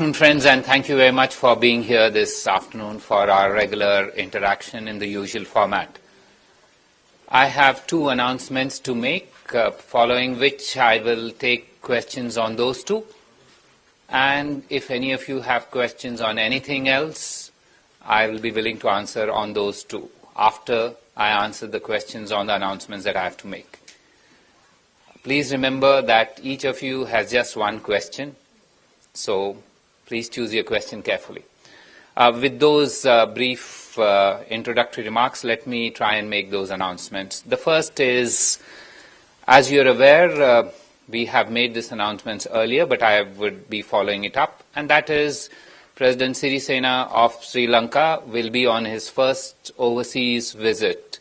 afternoon, friends, and thank you very much for being here this afternoon for our regular interaction in the usual format. I have two announcements to make, following which I will take questions on those two. And if any of you have questions on anything else, I will be willing to answer on those two after I answer the questions on the announcements that I have to make. Please remember that each of you has just one question, so please choose your question carefully. With those brief introductory remarks, let me try and make those announcements. The first is, as you're aware, we have made this announcement earlier, but I would be following it up, and that is President Sirisena of Sri Lanka will be on his first overseas visit.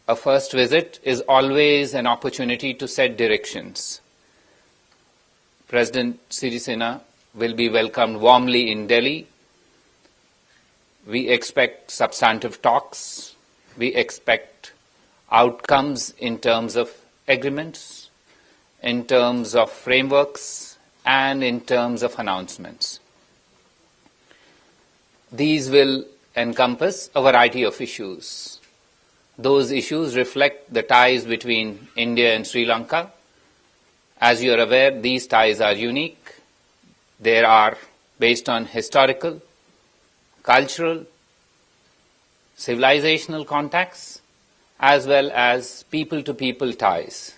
A first visit is always an opportunity to set directions. President Sirisena will be welcomed warmly in Delhi. We expect substantive talks. We expect outcomes in terms of agreements, in terms of frameworks, and in terms of announcements. These will encompass a variety of issues. Those issues reflect the ties between India and Sri Lanka. As you are aware, these ties are unique. They are based on historical, cultural, civilizational contacts, as well as people-to-people ties.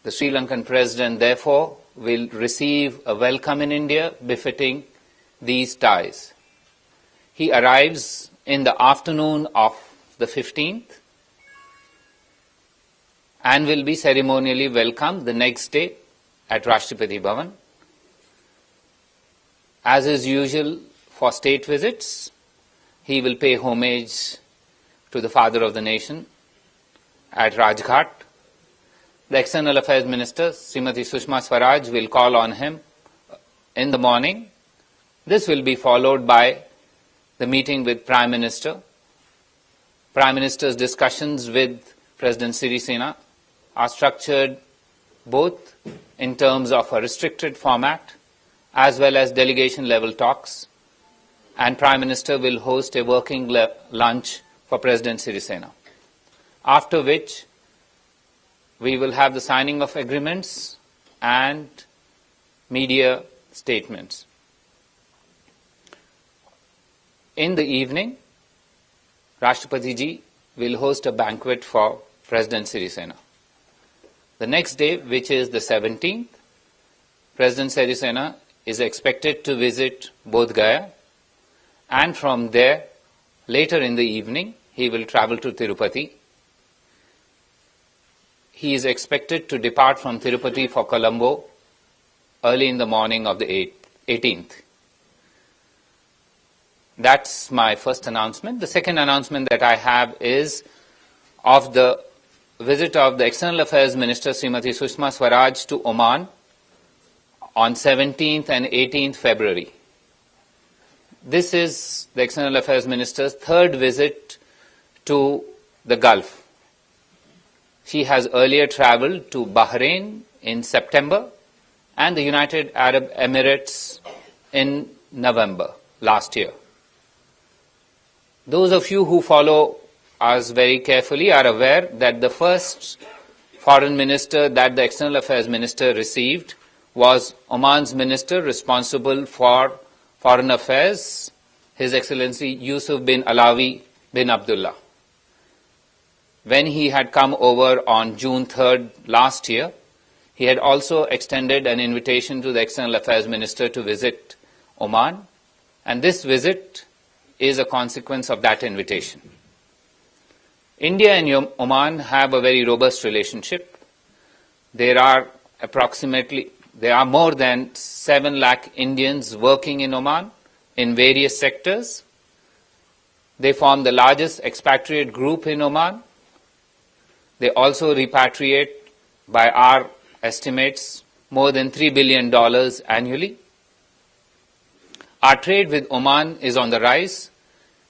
The Sri Lankan president, therefore, will receive a welcome in India befitting these ties. He arrives in the afternoon of the 15th and will be ceremonially welcomed the next day at Rashtrapati Bhavan. As is usual for state visits, he will pay homage to the father of the nation at Rajghat. The External Affairs Minister, Srimati Sushma Swaraj, will call on him in the morning. This will be followed by the meeting with Prime Minister. Prime Minister's discussions with President Sirisena are structured both in terms of a restricted format as well as delegation-level talks, and Prime Minister will host a working lunch for President Sirisena, after which we will have the signing of agreements and media statements. In the evening, Rashtrapati ji will host a banquet for President Sirisena. The next day, which is the 17th, President Sirisena is expected to visit Bodh Gaya, and from there, later in the evening, he will travel to Tirupati. He is expected to depart from Tirupati for Colombo early in the morning of the 18th. That's my first announcement. The second announcement that I have is of the visit of the External Affairs Minister, Srimati Sushma Swaraj, to Oman on 17th and 18th February. This is the External Affairs Minister's third visit to the Gulf. She has earlier traveled to Bahrain in September and the United Arab Emirates in November last year. Those of you who follow us very carefully are aware that the first foreign minister that the External Affairs Minister received was Oman's minister responsible for foreign affairs, His Excellency Yusuf bin Alawi bin Abdullah. When he had come over on June 3rd last year, he had also extended an invitation to the External Affairs Minister to visit Oman, and this visit is a consequence of that invitation. India and Oman have a very robust relationship. There are more than 7 lakh Indians working in Oman in various sectors. They form the largest expatriate group in Oman. They also repatriate, by our estimates, more than $3 billion annually. Our trade with Oman is on the rise.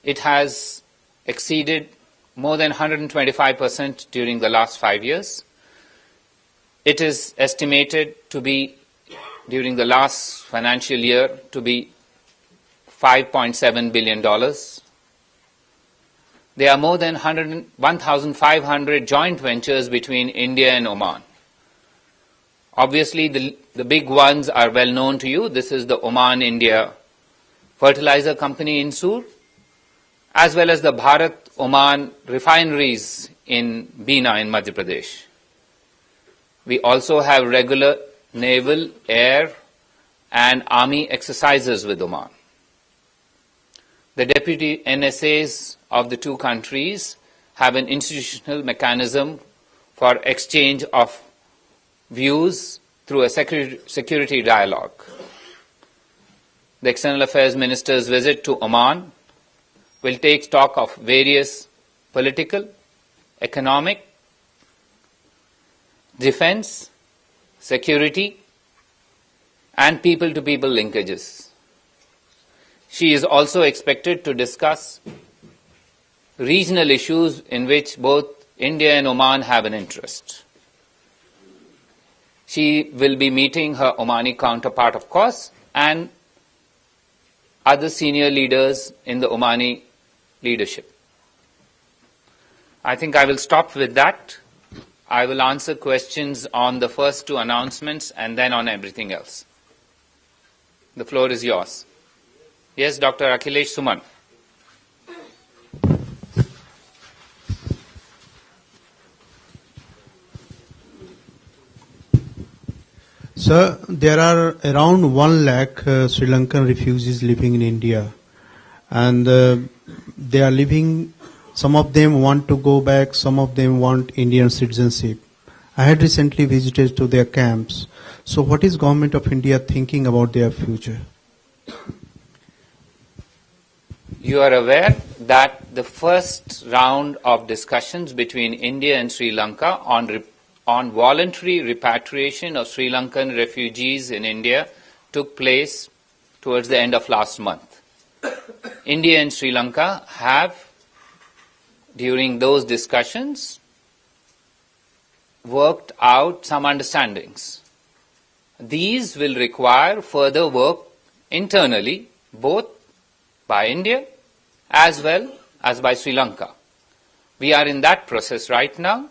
It has exceeded more than 125% during the last 5 years. It is estimated to be during the last financial year to be $5.7 billion. There are more than 1,500 joint ventures between India and Oman. Obviously, the big ones are well known to you. This is the Oman-India Fertilizer Company in Sur, as well as the Bharat-Oman refineries in Bina in Madhya Pradesh. We also have regular naval, air, and army exercises with Oman. The deputy NSAs of the two countries have an institutional mechanism for exchange of views through a security dialogue. The External Affairs Minister's visit to Oman will take stock of various political, economic, defense, security, and people-to-people linkages. She is also expected to discuss regional issues in which both India and Oman have an interest. She will be meeting her Omani counterpart, of course, and other senior leaders in the Omani leadership. I think I will stop with that. I will answer questions on the first two announcements and then on everything else. The floor is yours. Yes, Dr. Akhilesh Suman. Sir, there are around 1 lakh Sri Lankan refugees living in India, and they are living. Some of them want to go back, some of them want Indian citizenship. I had recently visited to their camps. So what is Government of India thinking about their future? You are aware that the first round of discussions between India and Sri Lanka on voluntary repatriation of Sri Lankan refugees in India took place towards the end of last month. India and Sri Lanka have, during those discussions, worked out some understandings. These will require further work internally, both by India as well as by Sri Lanka. We are in that process right now.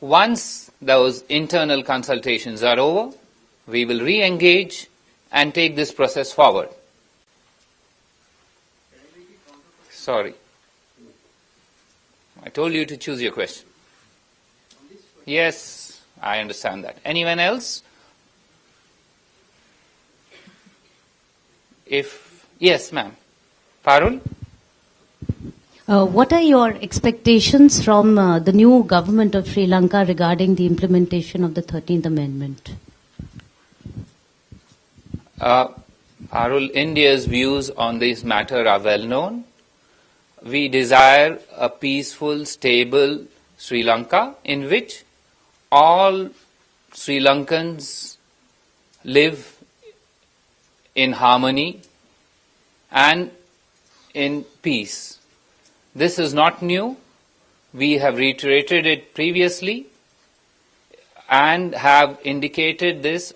Once those internal consultations are over, we will re-engage and take this process forward. Sorry. I told you to choose your question. Yes, I understand that. Anyone else? Yes, ma'am. Parul? What are your expectations from the new government of Sri Lanka regarding the implementation of the 13th Amendment? Parul, India's views on this matter are well known. We desire a peaceful, stable Sri Lanka in which all Sri Lankans live in harmony and in peace. This is not new. We have reiterated it previously and have indicated this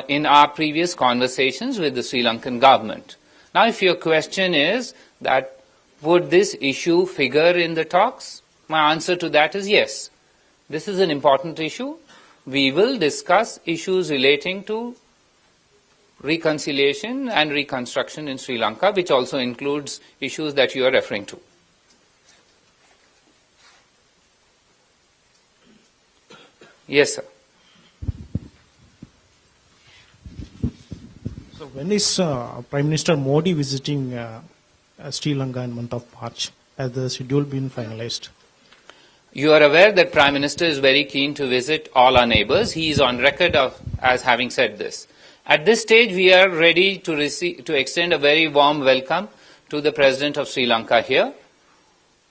in our previous conversations with the Sri Lankan government. Now, if your question is that would this issue figure in the talks, my answer to that is yes. This is an important issue. We will discuss issues relating to reconciliation and reconstruction in Sri Lanka, which also includes issues that you are referring to. Yes, sir. So when is Prime Minister Modi visiting Sri Lanka in month of March? Has the schedule been finalized? You are aware that Prime Minister is very keen to visit all our neighbors. He is on record as having said this. At this stage, we are ready to extend a very warm welcome to the President of Sri Lanka here.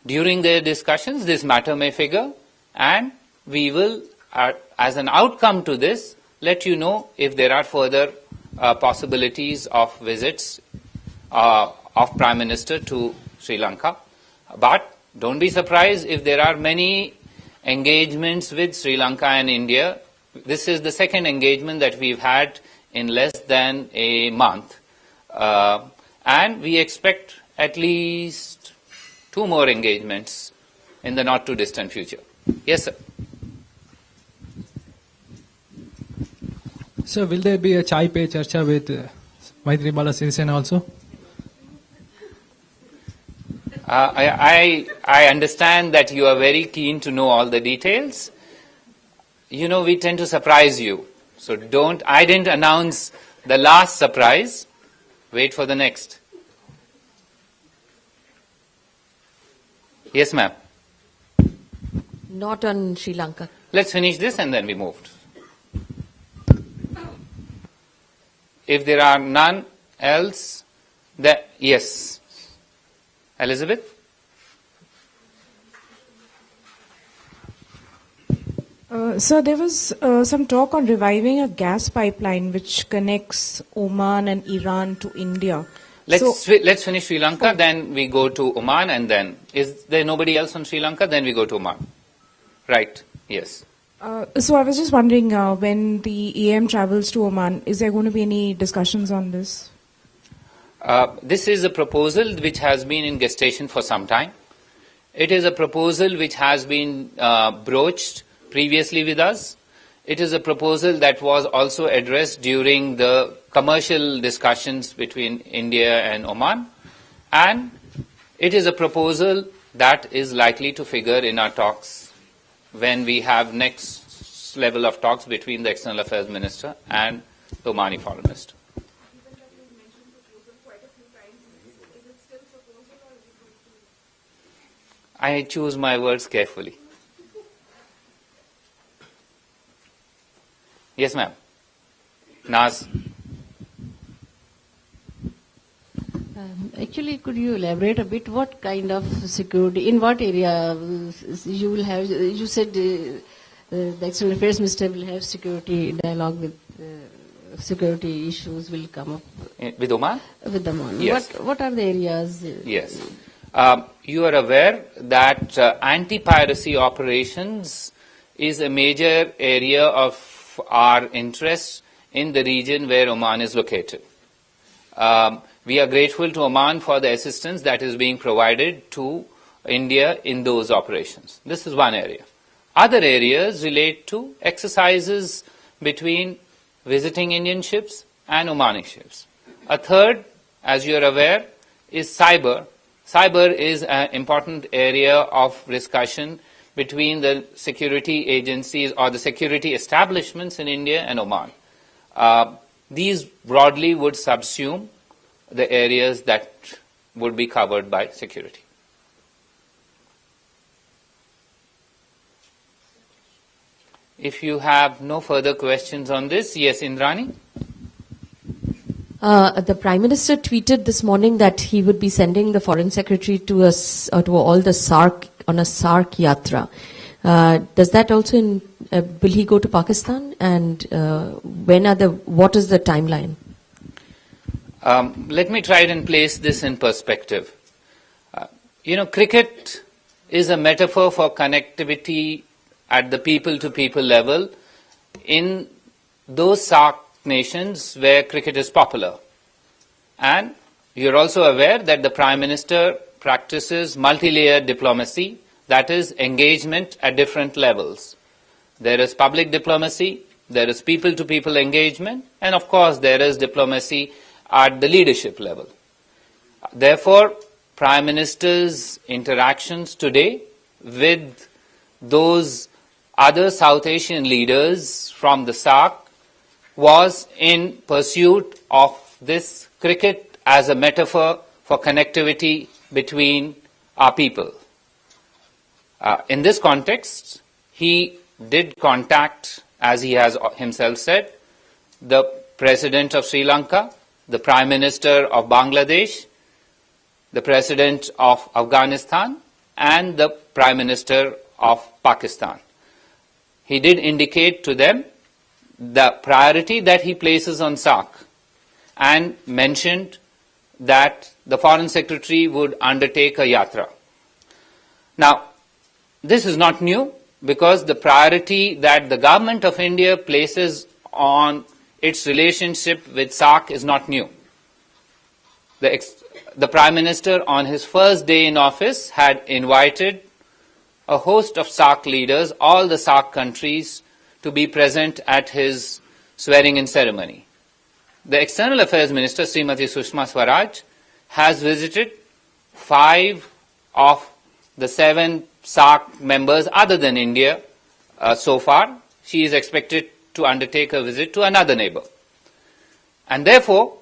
During their discussions, this matter may figure, and we will, as an outcome to this, let you know if there are further possibilities of visits of Prime Minister to Sri Lanka. But don't be surprised if there are many engagements with Sri Lanka and India. This is the second engagement that we've had in less than a month. And we expect at least 2 more engagements in the not too distant future. Yes, sir. So will there be a chai pe charcha with Maithripala Sirisena also? I understand that you are very keen to know all the details. You know, we tend to surprise you. So I didn't announce the last surprise. Wait for the next. Yes, ma'am. Not on Sri Lanka. Let's finish this and then we moved. If there are none else, yes. Elizabeth? Sir, there was some talk on reviving a gas pipeline which connects Oman and Iran to India. Let's finish Sri Lanka, then we go to Oman, and then, is there nobody else on Sri Lanka? Then we go to Oman. Right, yes. So I was just wondering, when the EM travels to Oman, is there going to be any discussions on this? This is a proposal which has been in gestation for some time. It is a proposal which has been broached previously with us. It is a proposal that was also addressed during the commercial discussions between India and Oman. And it is a proposal that is likely to figure in our talks when we have next level of talks between the External Affairs Minister and the Omani Foreign Minister. I choose my words carefully. Yes, ma'am. Naz. Actually, could you elaborate a bit what kind of security, in what area you will have, you said the External Affairs Minister will have security dialogue with security issues will come up. With Oman? With Oman. Yes. What are the areas? Yes. You are aware that anti-piracy operations is a major area of our interest in the region where Oman is located. We are grateful to Oman for the assistance that is being provided to India in those operations. This is one area. Other areas relate to exercises between visiting Indian ships and Omani ships. A third, as you are aware, is cyber. Cyber is an important area of discussion between the security agencies or the security establishments in India and Oman. These broadly would subsume the areas that would be covered by security. If you have no further questions on this, yes, Indrani? The Prime Minister tweeted this morning that he would be sending the Foreign Secretary to all the SARC on a SARC yatra. Does that also will he go to Pakistan, and what is the timeline? Let me try and place this in perspective. Cricket is a metaphor for connectivity at the people-to-people level in those SARC nations where cricket is popular. And you're also aware that the Prime Minister practices multi-layered diplomacy, that is engagement at different levels. There is public diplomacy, there is people-to-people engagement, and of course there is diplomacy at the leadership level. Therefore, Prime Minister's interactions today with those other South Asian leaders from the SARC was in pursuit of this cricket as a metaphor for connectivity between our people. In this context, he did contact, as he has himself said, the President of Sri Lanka, the Prime Minister of Bangladesh, the President of Afghanistan, and the Prime Minister of Pakistan. He did indicate to them the priority that he places on SARC and mentioned that the Foreign Secretary would undertake a yatra. Now, this is not new because the priority that the government of India places on its relationship with SAARC is not new. The Prime Minister on his first day in office had invited a host of SAARC leaders, all the SAARC countries, to be present at his swearing-in ceremony. The External Affairs Minister, Srimati Sushma Swaraj, has visited 5 of the 7 SAARC members other than India so far. She is expected to undertake a visit to another neighbor. And therefore,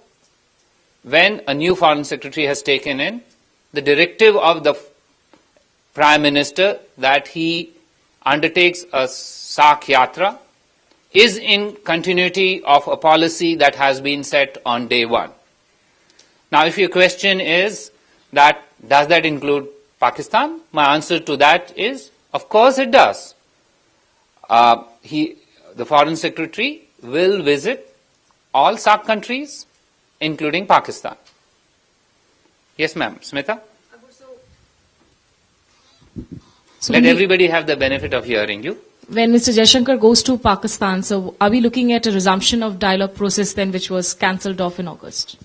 when a new foreign secretary has taken in, the directive of the Prime Minister that he undertakes a SAARC Yatra is in continuity of a policy that has been set on day one. Now, if your question is that does that include Pakistan, my answer to that is, of course it does. The Foreign Secretary will visit all SAARC countries, including Pakistan. Yes, ma'am. Smita? Let everybody have the benefit of hearing you. When Mr. Jaishankar goes to Pakistan, so are we looking at a resumption of dialogue process then, which was cancelled off in August?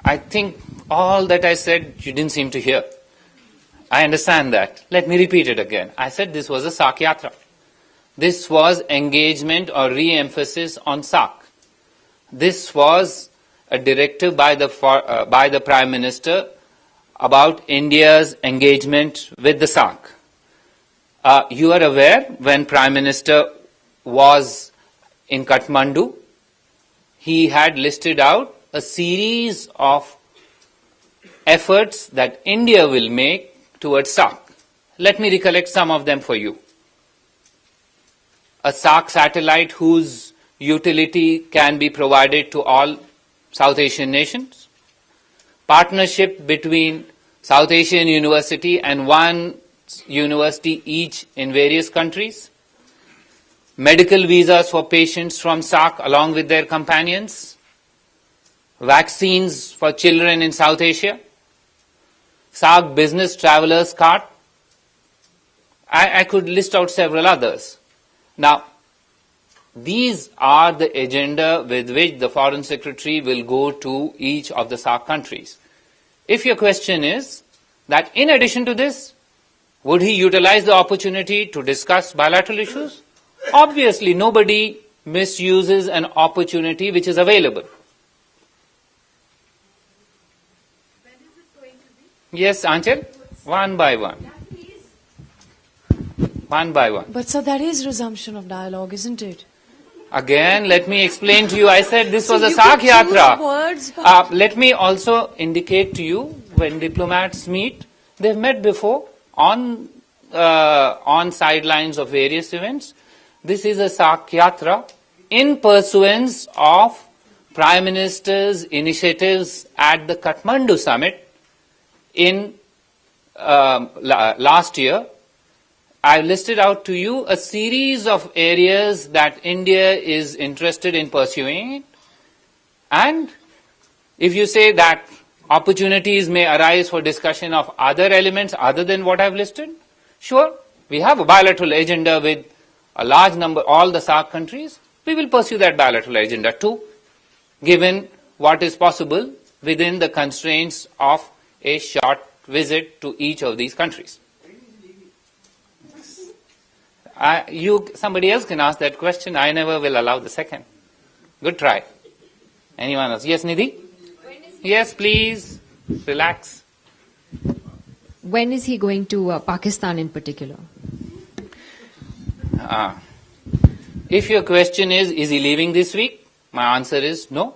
I think all that I said you didn't seem to hear. I understand that. Let me repeat it again. I said this was a SAARC Yatra. This was engagement or re-emphasis on SAARC. This was a directive by the Prime Minister about India's engagement with the SAARC. You are aware when Prime Minister was in Kathmandu, he had listed out a series of efforts that India will make towards SAARC. Let me recollect some of them for you. A SAARC satellite whose utility can be provided to all South Asian nations. Partnership between South Asian University and one university each in various countries. Medical visas for patients from SAARC along with their companions. Vaccines for children in South Asia. SAARC business travelers card. I could list out several others. Now, these are the agenda with which the Foreign Secretary will go to each of the SAARC countries. If your question is that in addition to this, would he utilize the opportunity to discuss bilateral issues? Obviously, nobody misuses an opportunity which is available. When is it going to be? Yes, Anchal? One by one. One by one. But sir, that is resumption of dialogue, isn't it? Again, let me explain to you. I said this was a you SAARC could choose Yatra. words, but- Let me also indicate to you, when diplomats meet, they've met before on sidelines of various events. This is a SAARC Yatra in pursuance of Prime Minister's initiatives at the Kathmandu summit in last year. I listed out to you a series of areas that India is interested in pursuing. And if you say that opportunities may arise for discussion of other elements other than what I've listed, sure, we have a bilateral agenda with a large number, all the SAARC countries. We will pursue that bilateral agenda too, given what is possible within the constraints of a short visit to each of these countries. Somebody else can ask that question. I never will allow the second. Good try. Anyone else? Yes, Nidhi? Yes, please. Relax. When is he going to Pakistan in particular? If your question is he leaving this week? My answer is no.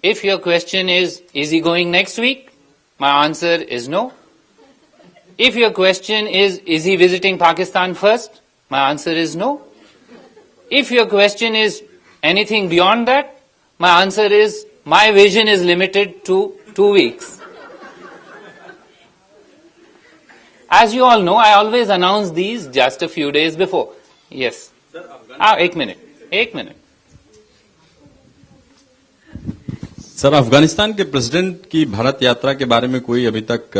If your question is he going next week? My answer is no. If your question is he visiting Pakistan first? My answer is no. If your question is anything beyond that, my answer is my vision is limited to 2 weeks. As you all know, I always announce these just a few days before. Yes. Sir, 1 minute. 1 minute. Sir, Afghanistan के president की भारत यात्रा के बारे में कोई अभी तक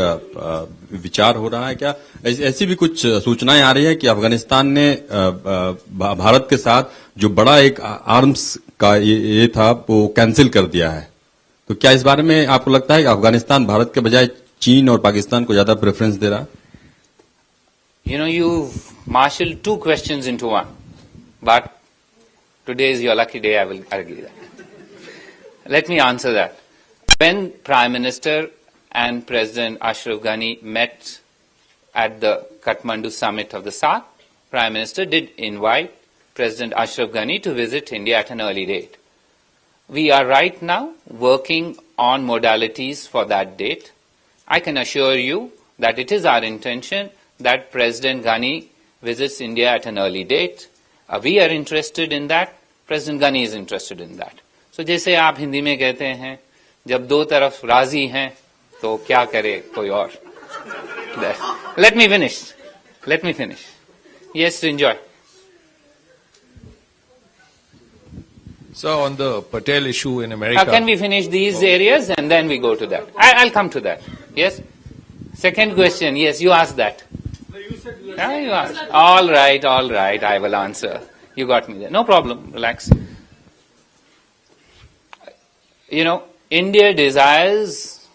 विचार हो रहा है क्या? ऐसी भी कुछ सूचनाएं आ रही है कि अफगानिस्तान ने भारत के साथ जो बड़ा एक आर्म्स का ये था वो कैंसिल कर दिया है, तो क्या इस बारे में आपको लगता है कि अफगानिस्तान भारत के बजाय चीन और पाकिस्तान को ज्यादा प्रेफरेंस दे रहा है? You know, you've marshaled two questions into one, but today is your lucky day, I will argue that. Let me answer that. When Prime Minister and President Ashraf Ghani met at the Kathmandu summit of the SAARC, Prime Minister did invite President Ashraf Ghani to visit India at an early date. We are right now working on modalities for that date. I can assure you that it is our intention that President Ghani visits India at an early date. We are interested in that. President Ghani is interested in that. So जैसे आप हिंदी में कहते हैं, जब दो तरफ राजी हैं, तो क्या करे कोई और? Let me finish. Yes, enjoy. So on the Patel issue in America. Can we finish these areas and then we go to that? I'll come to that. Yes? Second question. Yes, you asked that. You asked. All right. I will answer. You got me there. No problem. Relax. You know, India desires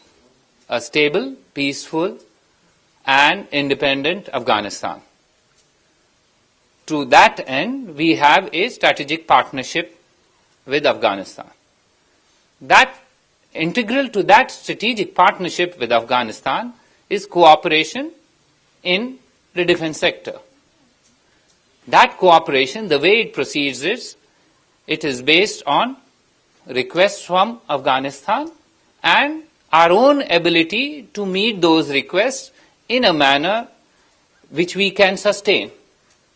a stable, peaceful, and independent Afghanistan. To that end, we have a strategic partnership with Afghanistan. That integral to that strategic partnership with Afghanistan is cooperation in the defense sector. That cooperation, the way it proceeds is, it is based on requests from Afghanistan and our own ability to meet those requests in a manner which we can sustain.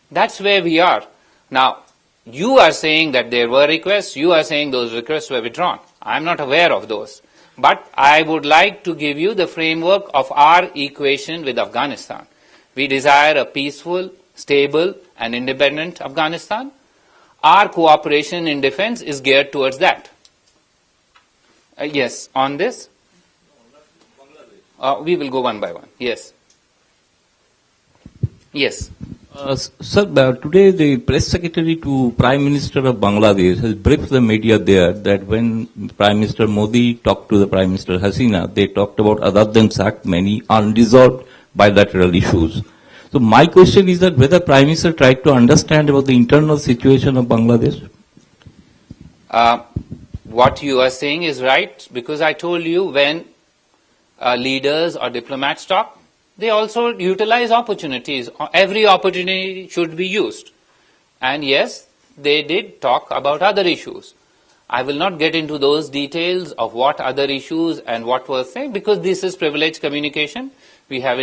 That's where we are. Now, you are saying that there were requests, you are saying those requests were withdrawn. I am not aware of those. But I would like to give you the framework of our equation with Afghanistan. We desire a peaceful, stable, and independent Afghanistan. Our cooperation in defense is geared towards that. Yes, on this? We will go one by one. Yes. Sir, today the press secretary to Prime Minister of Bangladesh has briefed the media there that when Prime Minister Modi talked to the Prime Minister Hasina, they talked about, other than SAARC, many unresolved bilateral issues. So my question is that whether Prime Minister tried to understand about the internal situation of Bangladesh? What you are saying is right, because I told you when leaders or diplomats talk, they also utilize opportunities. Every opportunity should be used. And yes, they did talk about other issues. I will not get into those details of what other issues and what was said, because this is privileged communication. We have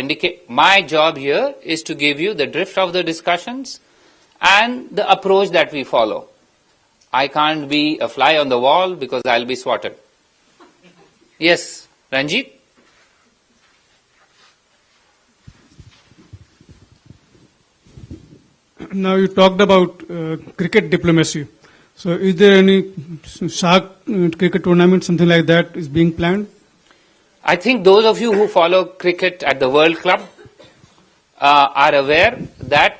my job here is to give you the drift of the discussions and the approach that we follow. I can't be a fly on the wall because I'll be swatted. Yes, Ranjit? Now you talked about cricket diplomacy. So is there any SAARC cricket tournament, something like that is being planned? I think those of you who follow cricket at the World Club are aware that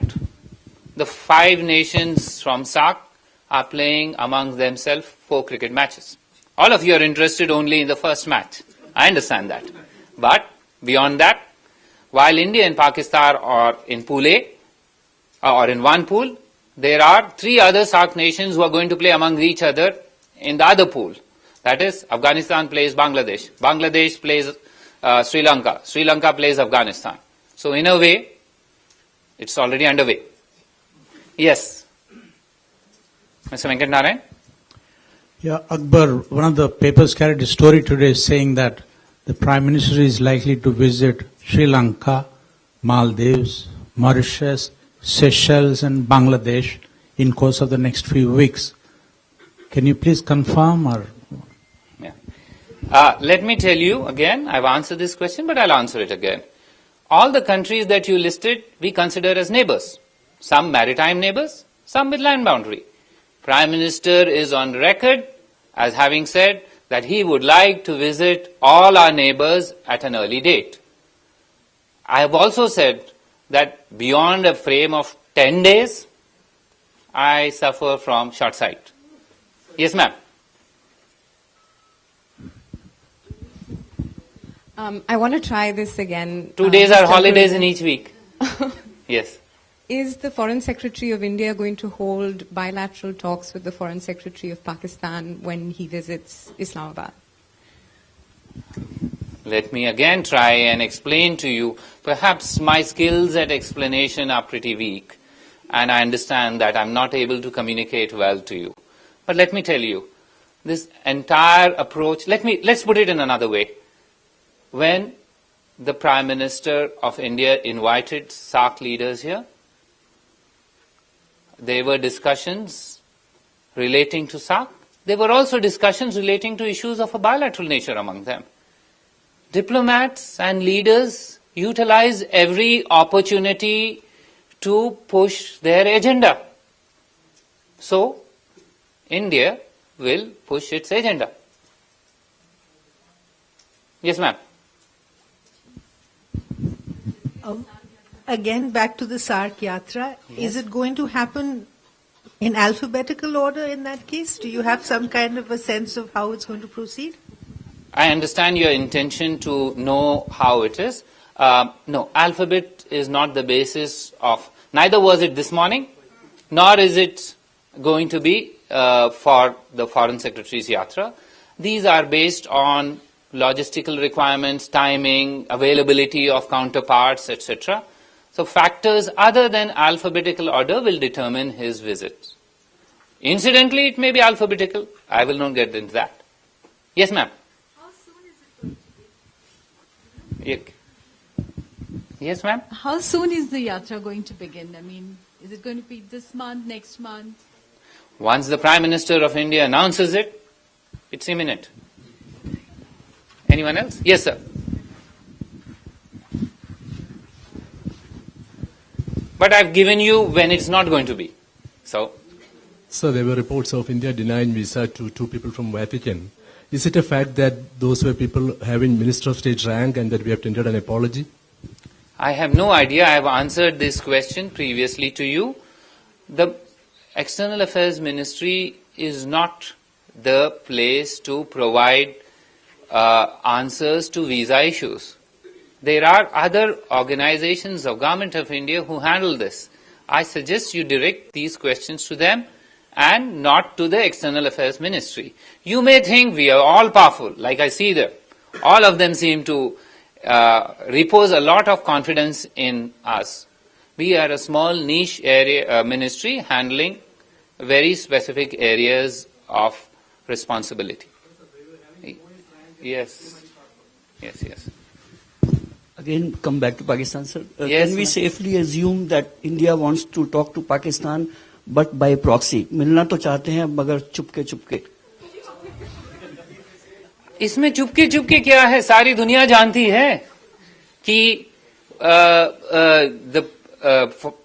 the 5 nations from SAARC are playing among themselves 4 cricket matches. All of you are interested only in the first match. I understand that. But beyond that, while India and Pakistan are in Pool A, or in one pool, there are 3 other SAARC nations who are going to play among each other in the other pool. That is, Afghanistan plays Bangladesh. Bangladesh plays Sri Lanka. Sri Lanka plays Afghanistan. So in a way, it's already underway. Yes. Mr. Venkat Narayan? Yeah, Akbar, one of the papers carried a story today saying that the Prime Minister is likely to visit Sri Lanka, Maldives, Mauritius, Seychelles and Bangladesh in course of the next few weeks. Can you please confirm or? Yeah. Let me tell you again, I've answered this question, but I'll answer it again. All the countries that you listed, we consider as neighbors. Some maritime neighbors, some with land boundary. Prime Minister is on record as having said that he would like to visit all our neighbors at an early date. I have also said that beyond a frame of 10 days, I suffer from short sight. Yes, ma'am. I want to try this again. 2 days are Mr. holidays Gurdeep. in each week. Yes. Is the Foreign Secretary of India going to hold bilateral talks with the Foreign Secretary of Pakistan when he visits Islamabad? Let me again try and explain to you. Perhaps my skills at explanation are pretty weak, and I understand that I'm not able to communicate well to you. But let me tell you, this entire approach, let's put it in another way. When the Prime Minister of India invited SAARC leaders here, there were discussions relating to SAARC. There were also discussions relating to issues of a bilateral nature among them. Diplomats and leaders utilize every opportunity to push their agenda. So, India will push its agenda. Yes, ma'am. Again, back to the SAARC Yatra. Yes. Is it going to happen in alphabetical order in that case? Do you have some kind of a sense of how it's going to proceed? I understand your intention to know how it is. No, alphabet is not the basis of, neither was it this morning, nor is it going to be for the Foreign Secretary's Yatra. These are based on logistical requirements, timing, availability of counterparts, etc. So factors other than alphabetical order will determine his visit. Incidentally, it may be alphabetical. I will not get into that. Yes, ma'am. Yes, ma'am. How soon is the yatra going to begin? I mean, is it going to be this month, next month? Once the Prime Minister of India announces it, it's imminent. Anyone else? Yes, sir. But I've given you when it's not going to be. So, there were reports of India denying visa to 2 people from Vatican. Is it a fact that those were people having Minister of State rank and that we have tendered an apology? I have no idea. I have answered this question previously to you. The External Affairs Ministry is not the place to provide answers to visa issues. There are other organizations of Government of India who handle this. I suggest you direct these questions to them and not to the External Affairs Ministry. You may think we are all powerful, like I see there. All of them seem to repose a lot of confidence in us. We are a small niche area ministry handling very specific areas of responsibility. Yes. Again, come back to Pakistan, sir. Yes, can we safely assume that India wants to talk to Pakistan, but by proxy? मिलना तो चाहते हैं, मगर चुपके चुपके. इसमें चुपके चुपके क्या है? सारी दुनिया जानती है कि the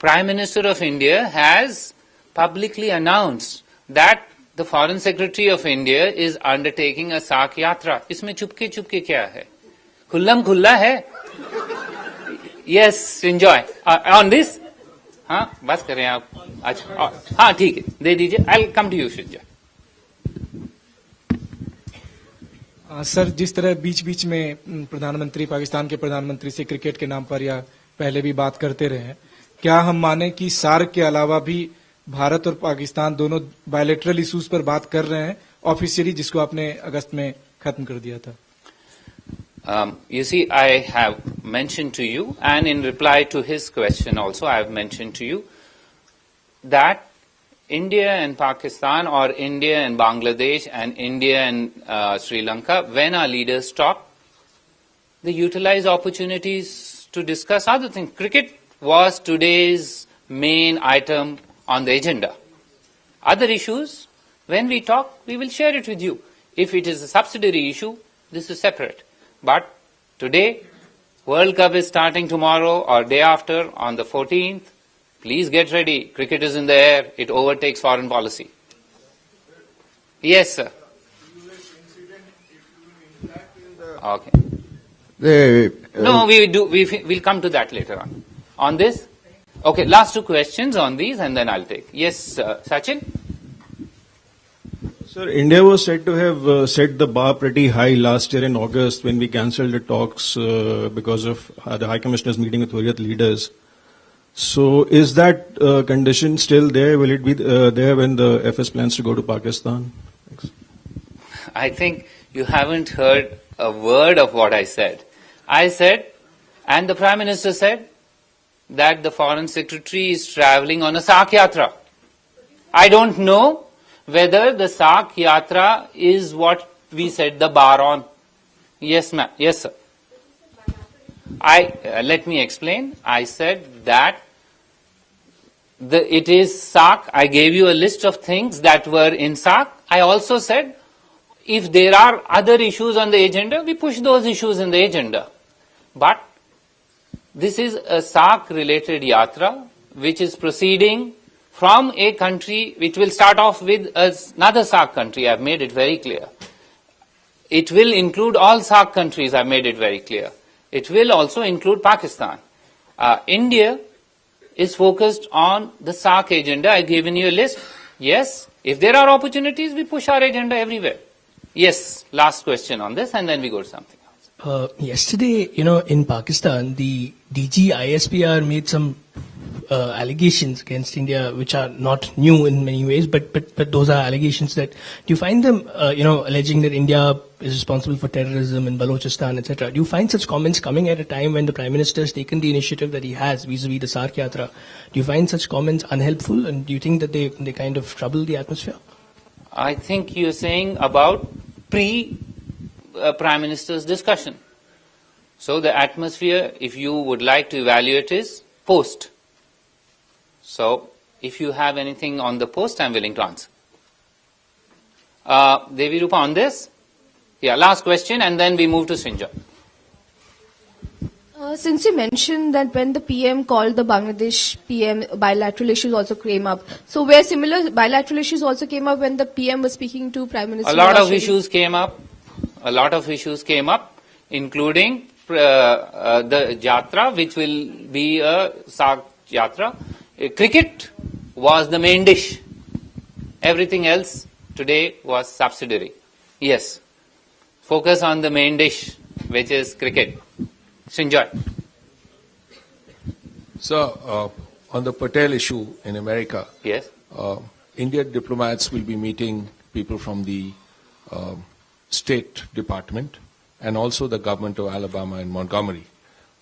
Prime Minister of India has publicly announced that the Foreign Secretary of India is undertaking a SAARC yatra. इसमें चुपके चुपके क्या है? खुल्लम खुल्ला है. Yes, enjoy. On this? हाँ, बस करें आप. अच्छा, हाँ ठीक है, दे दीजिए. I'll come to you, Shrijya. Sir, जिस तरह बीच बीच में प्रधानमंत्री पाकिस्तान के प्रधानमंत्री से क्रिकेट के नाम पर या पहले भी बात करते रहे हैं, क्या हम माने कि सार्क के अलावा भी भारत और पाकिस्तान दोनों बायलैटरल इश्यूज पर बात कर रहे हैं ऑफिशियली, जिसको आपने अगस्त में खत्म कर दिया था? You see, I have mentioned to you, and in reply to his question also, I have mentioned to you that India and Pakistan, or India and Bangladesh, and India and Sri Lanka, when our leaders talk, they utilize opportunities to discuss other things. Cricket was today's main item on the agenda. Other issues, when we talk, we will share it with you. If it is a subsidiary issue, this is separate. But today, World Cup is starting tomorrow or day after on the 14th. Please get ready. Cricket is in the air. It overtakes foreign policy. Yes, sir. Okay. No, We'll come to that later on. On this? Okay, last two questions on these and then I'll take. Yes, Sachin? Sir, India was said to have set the bar pretty high last year in August when we cancelled the talks because of the High Commissioner's meeting with Hurriyat leaders. So is that condition still there? Will it be there when the FS plans to go to Pakistan? Thanks. I think you haven't heard a word of what I said. I said, and the Prime Minister said, that the Foreign Secretary is travelling on a SAARC Yatra. I don't know whether the SAARC Yatra is what we set the bar on. Yes, ma'am. Yes, sir. Let me explain. I said that it is SAARC. I gave you a list of things that were in SAARC. I also said, if there are other issues on the agenda, we push those issues in the agenda. But this is a SAARC-related yatra, which is proceeding from a country which will start off with another SAARC country. I've made it very clear. It will include all SAARC countries. I've made it very clear. It will also include Pakistan. India is focused on the SAARC agenda. I've given you a list. Yes, if there are opportunities, we push our agenda everywhere. Yes, last question on this, and then we go to something else. Yesterday, in Pakistan, the DG ISPR made some allegations against India, which are not new in many ways, but those are allegations that, do you find them, alleging that India is responsible for terrorism in Balochistan, etc. Do you find such comments coming at a time when the Prime Minister has taken the initiative that he has vis-a-vis the SAARC Yatra? Do you find such comments unhelpful, and do you think that they kind of trouble the atmosphere? I think you're saying about pre-Prime Minister's discussion. So the atmosphere, if you would like to evaluate, is post. So if you have anything on the post, I'm willing to answer. Devi Rupa, on this? Yeah, last question, and then we move to Sinja. Since you mentioned that when the PM called the Bangladesh PM, bilateral issues also came up. So where similar bilateral issues also came up when the PM was speaking to Prime Minister? A lot of issues came up. A lot of issues came up, including the Jatra, which will be a SAARC Jatra. Cricket was the main dish. Everything else today was subsidiary. Yes. Focus on the main dish, which is cricket. Sinjoy. So, on the Patel issue in America, yes, Indian diplomats will be meeting people from the State Department and also the government of Alabama and Montgomery.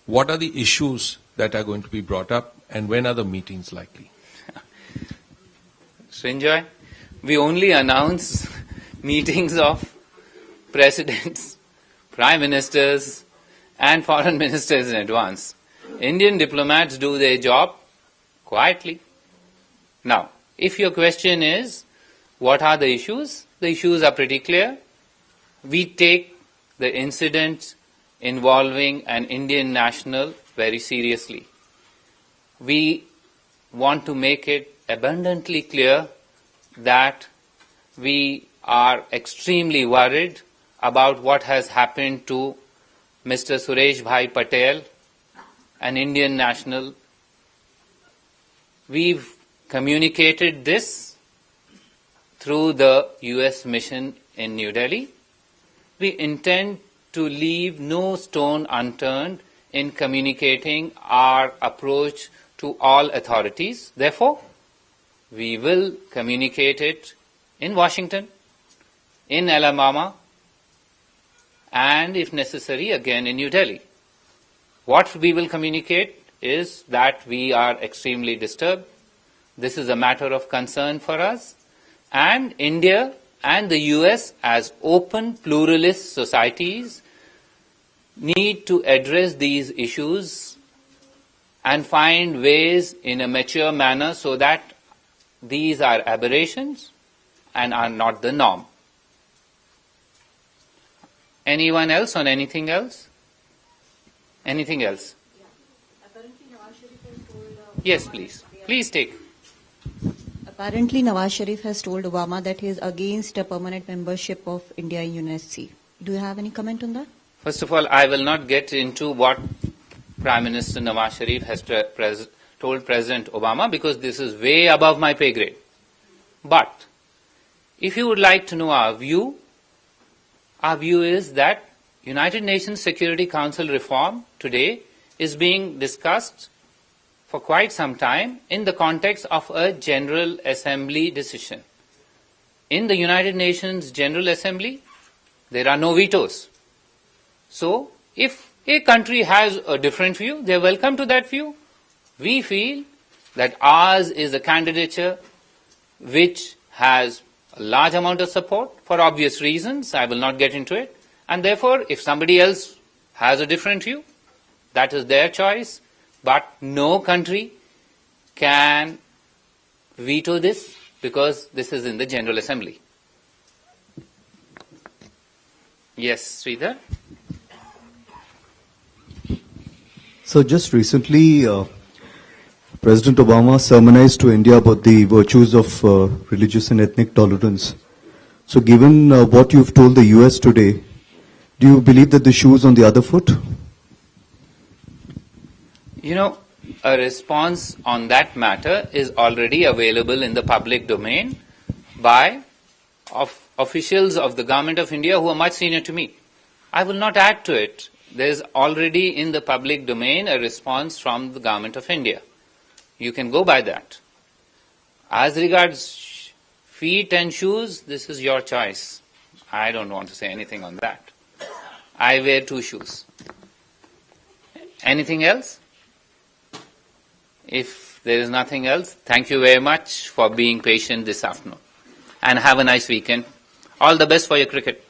What are the issues that are going to be brought up, and when are the meetings likely? Sinjoy, we only announce meetings of presidents, prime ministers, and foreign ministers in advance. Indian diplomats do their job quietly. Now, if your question is, what are the issues? The issues are pretty clear. We take the incident involving an Indian national very seriously. We want to make it abundantly clear that we are extremely worried about what has happened to Mr. Suresh Bhai Patel, an Indian national. We've communicated this through the US mission in New Delhi. We intend to leave no stone unturned in communicating our approach to all authorities. Therefore, we will communicate it in Washington, in Alabama, and if necessary, again in New Delhi. What we will communicate is that we are extremely disturbed. This is a matter of concern for us, and India and the US as open pluralist societies need to address these issues and find ways in a mature manner so that these are aberrations and are not the norm. Anyone else on anything else? Anything else? Apparently Nawaz Sharif has told, yes, please. Please take. Apparently, Nawaz Sharif has told Obama that he is against a permanent membership of India in UNSC. Do you have any comment on that? First of all, I will not get into what Prime Minister Nawaz Sharif has told President Obama because this is way above my pay grade. But if you would like to know our view is that United Nations Security Council reform today is being discussed for quite some time in the context of a General Assembly decision. In the United Nations General Assembly, there are no vetoes. So, if a country has a different view, they are welcome to that view. We feel that ours is a candidature which has a large amount of support for obvious reasons. I will not get into it. And therefore, if somebody else has a different view, that is their choice. But no country can veto this because this is in the General Assembly. Yes, Sridhar? So just recently, President Obama sermonized to India about the virtues of religious and ethnic tolerance. So given what you've told the US today, do you believe that the shoe is on the other foot? You know, a response on that matter is already available in the public domain by officials of the Government of India who are much senior to me. I will not add to it. There is already in the public domain a response from the Government of India. You can go by that. As regards feet and shoes, this is your choice. I don't want to say anything on that. I wear 2 shoes. Anything else? If there is nothing else, thank you very much for being patient this afternoon. And have a nice weekend. All the best for your cricket.